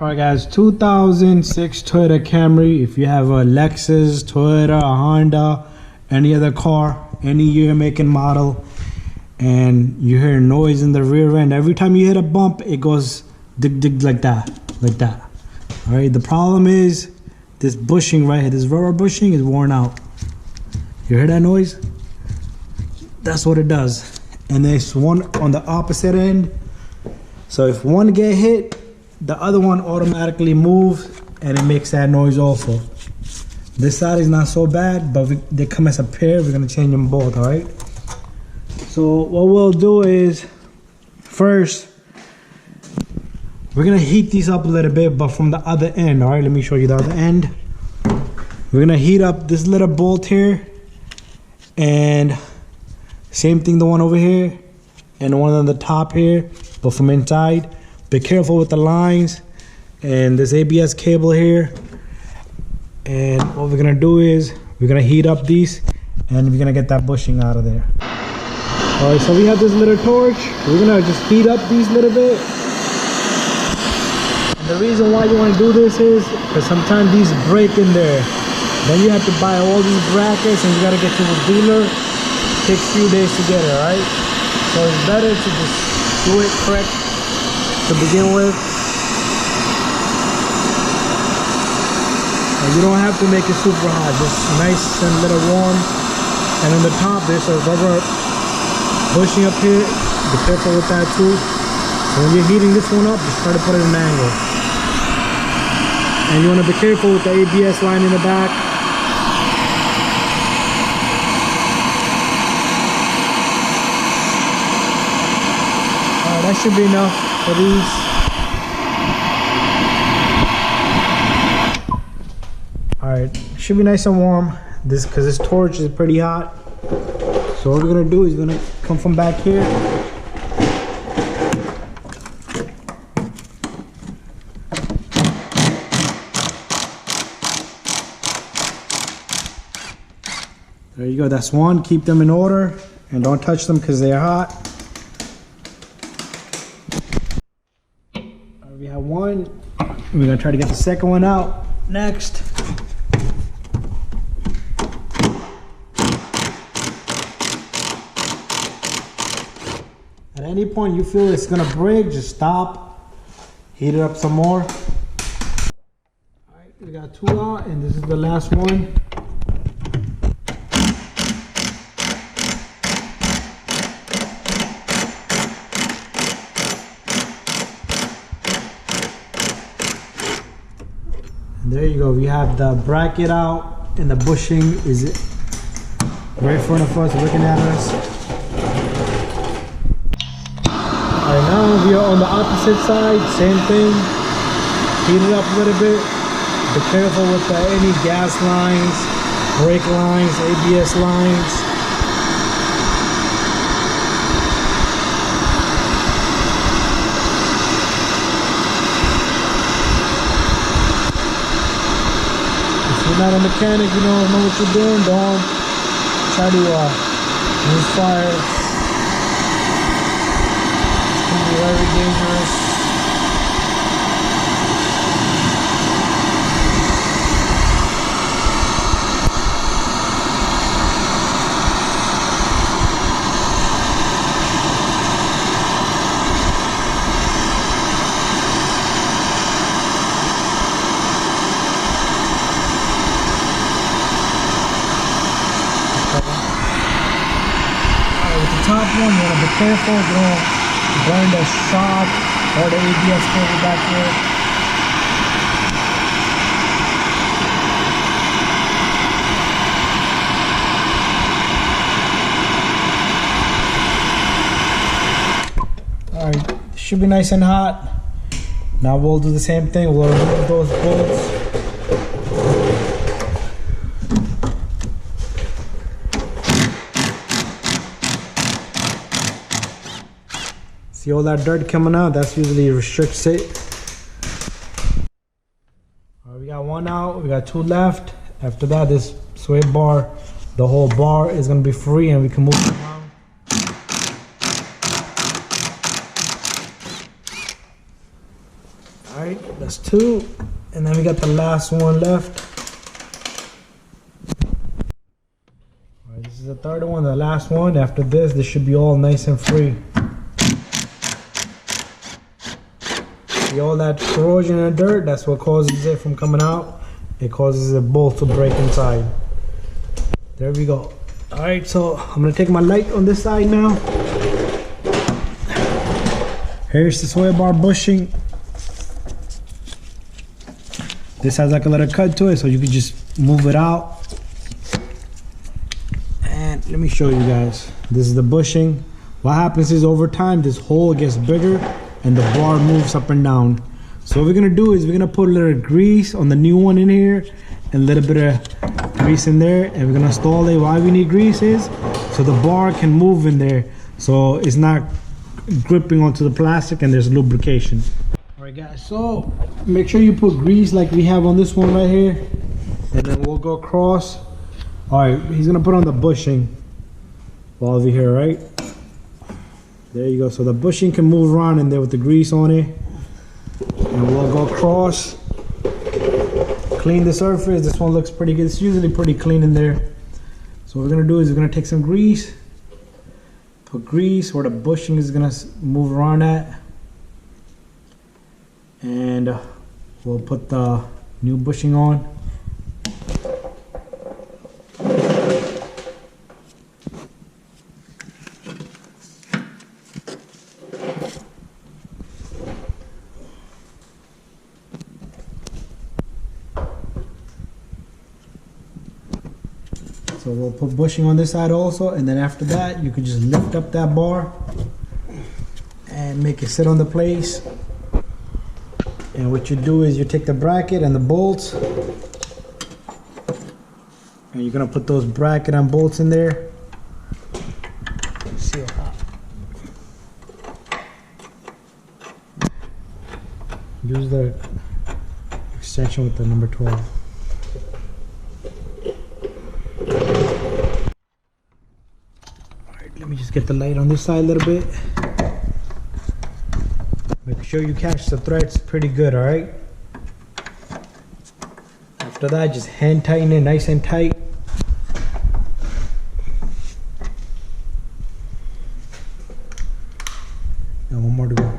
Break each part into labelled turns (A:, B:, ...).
A: Alright guys, 2006 Toyota Camry. If you have a Lexus, Toyota, a Honda, any other car, any year, make and model, and you hear noise in the rear end, every time you hit a bump, it goes dig dig like that. Alright, the problem is this bushing right here, this rubber bushing is worn out. You hear that noise? That's what it does. And there's one on the opposite end. So if one get hit, the other one automatically moves and it makes that noise also. This side is not so bad, but they come as a pair. We're gonna change them both, all right? So what we'll do is, first, we're gonna heat these up a little bit, but from the other end, all right? Let me show you the other end. We're gonna heat up this little bolt here, and same thing, the one over here, and the one on the top here, but from inside. Be careful with the lines and this ABS cable here. And what we're gonna do is we're gonna heat up these and we're gonna get that bushing out of there. All right, so we have this little torch. We're gonna just heat up these a little bit. And the reason why you wanna do this is because sometimes these break in there. Then you have to buy all these brackets and you gotta get to the dealer. It takes a few days to get it, right? So it's better to just do it correct to begin with. And you don't have to make it super hot, just nice and a little warm. And on the top there's a rubber bushing up here. Be careful with that too. So when you're heating this one up, just try to put it in an angle. And you want to be careful with the ABS line in the back. Alright, that should be enough for these. Alright, should be nice and warm. This because this torch is pretty hot. So what we're gonna do is we're gonna come from back here. There you go, that's one. Keep them in order and don't touch them because they are hot. We have one. We're gonna try to get the second one out next. At any point you feel it's gonna break, just stop, heat it up some more. All right, we got two out, and this is the last one. There you go, we have the bracket out and the bushing is right in front of us, looking at us. Alright, now we are on the opposite side, same thing. Heat it up a little bit. Be careful with any gas lines, brake lines, ABS lines. You're not a mechanic, you don't know what you're doing, don't try to use fire. It can be very dangerous. Top one, you want to be careful, you don't burn the shock or the ABS cable back here. Alright, should be nice and hot. Now we'll do the same thing, we'll remove those bolts. See all that dirt coming out? That's usually restricts it. All right, we got one out, we got two left. After that, this sway bar, the whole bar is gonna be free and we can move it around. All right, the That's 2. And then we got the last one left. Alright, this is the 3rd one, the last one. After this should be all nice and free. See all that corrosion and dirt, that's what causes it from coming out. It causes the bolt to break inside. There we go. Alright, so I'm gonna take my light on this side now. Here's the sway bar bushing. This has like a little cut to it, so you can just move it out. And let me show you guys. This is the bushing. What happens is over time, this hole gets bigger and the bar moves up and down. So what we're gonna do is we're gonna put a little grease on the new one in here and a little bit of grease in there, and we're gonna install it. Why we need grease is so the bar can move in there, so it's not gripping onto the plastic and there's lubrication. Alright guys, so make sure you put grease like we have on this one right here, and then we'll go across. Alright, he's gonna put on the bushing while over here, right? There you go. So the bushing can move around in there with the grease on it. And we'll go across, clean the surface. This one looks pretty good. It's usually pretty clean in there. So what we're gonna do is we're gonna take some grease, put grease where the bushing is gonna move around at, and we'll put the new bushing on. So we'll put bushing on this side also, and then after that you can just lift up that bar and make it sit on the place. And what you do is you take the bracket and the bolts, and you're gonna put those bracket and bolts in there. See how use the extension with the number 12. Let me just get the light on this side a little bit. Make sure you catch the threads pretty good, alright? After that, just hand tighten it nice and tight. And one more to go.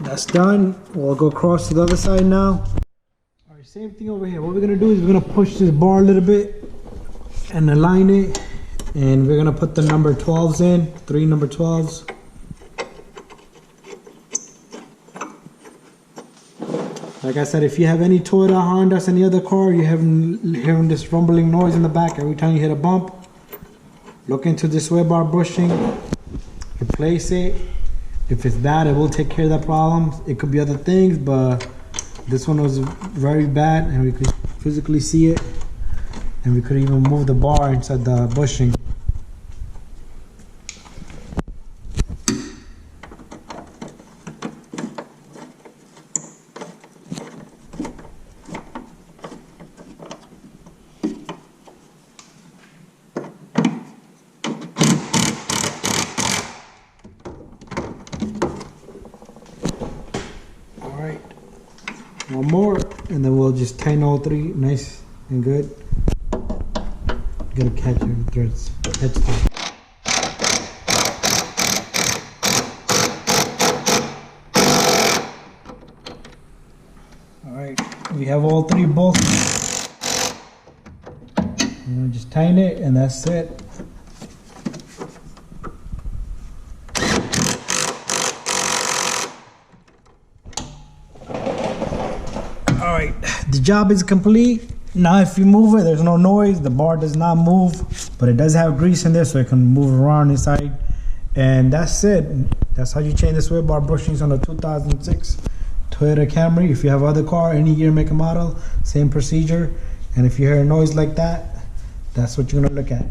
A: That's done. We'll go across to the other side now. Alright, same thing over here. What we're gonna do is we're gonna push this bar a little bit and align it, and we're gonna put the number 12s in, 3 number 12s. Like I said, if you have any Toyota, Honda, any other car, you're hearing this rumbling noise in the back every time you hit a bump, look into this sway bar bushing, replace it. If it's that, it will take care of that problem. It could be other things, but this one was very bad, and we could physically see it, and we could even move the bar inside the bushing. Alright, one more, and then we'll just tighten all 3 nice and good. Gotta catch your threads. Catch them. Alright, we have all 3 bolts. I'm gonna just tighten it, and that's it. Alright, the job is complete. Now if you move it, there's no noise, the bar does not move. but it does have grease in there, so it can move around inside. And that's it. That's how you change the sway bar bushings on a 2006 Toyota Camry. If you have other car, any year, make, and model, same procedure. And if you hear a noise like that, that's what you're gonna look at.